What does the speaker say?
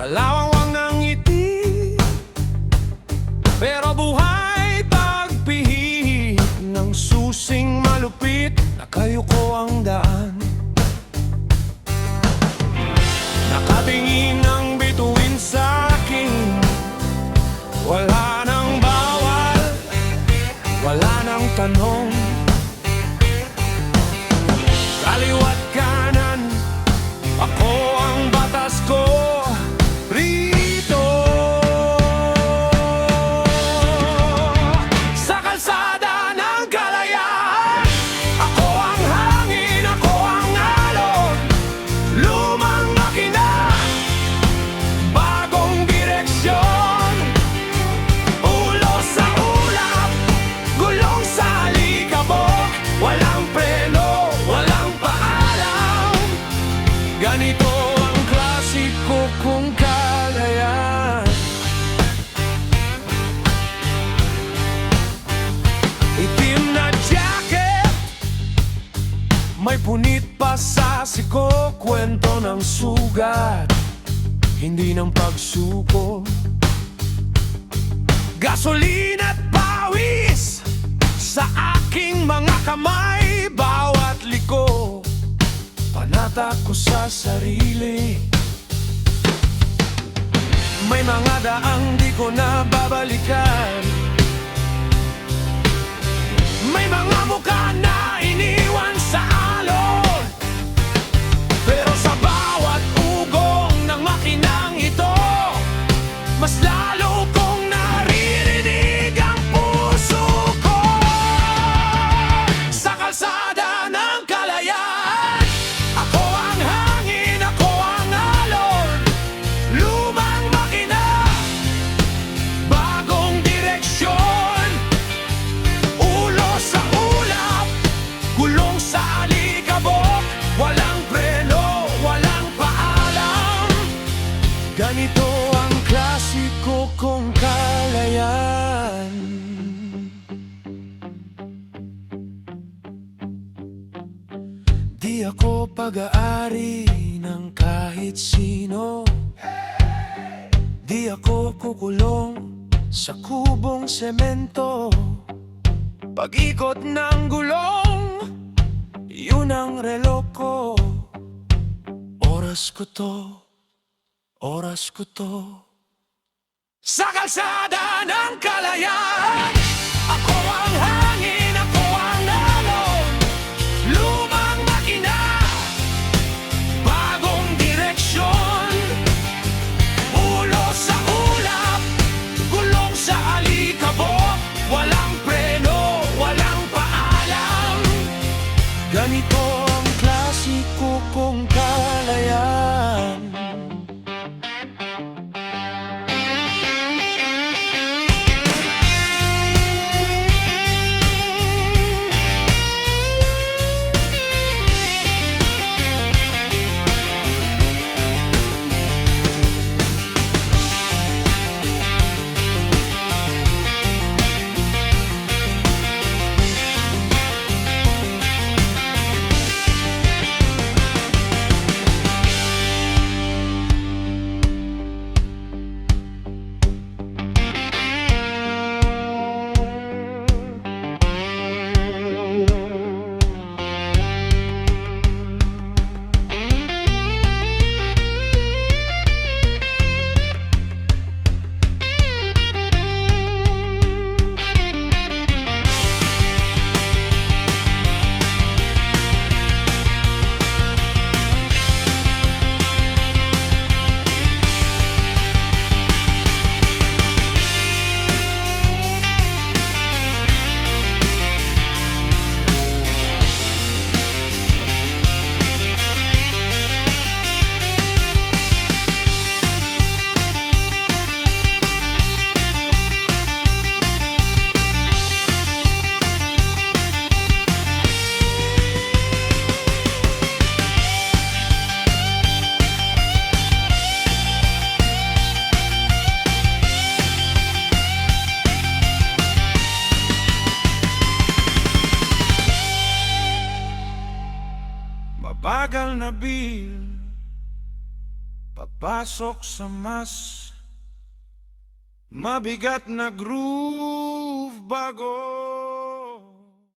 malawang ng ngiti, pero buhay pagpihi ng susing malupit. Nakayuko ang daan, nakatingin ng bituin sa'kin. Wala nang bawal, wala nang tanong, kaliwa't kanan, ako ang batas ko rito. Sa kalsada ng kalayaan, ako ang hangin, ako ang alon. Lumang makina, bagong direksyon. Ulo sa ulap, gulong sa alikabok. Walang preno, walang paalam. Ganito ang klasiko kong kalayaan. Itim na jacket, may punit pa sa siko. Kwento ng sugat, hindi ng pagsuko. Gasolina at pawis sa aking mga kamay. Bawat liko, panata ko sa sarili. May mga daang di ko na babalikan, may mga mukha na iniwan sa alon. Pero sa bawat ugong ng makinang ito, mas lalo kong naririnig ang puso ko. Sa kalsada ng kalayaan, ako ang hangin, ako ang alon. Lumang makina, bagong direksyon. Ulo sa ulap, gulong sa alikabok. Walang preno, walang paalam. Ganito ang klasiko kong kalayaan. Di ako pag-aari ng kahit sino. Di ako kukulong sa kubong semento. Pag-ikot ng gulong, yun ang relo ko. Oras ko to, oras ko to. Sa kalsada ng kalayaan, ako ang hangin, ako ang alon. Lumang makina, bagong direksyon. Ulo sa ulap, gulong sa alikabok. Walang preno, walang paalam. Ganito ang klasiko kong kalayaan. Mabagal na bil, papasok sa mas mabigat na groove bago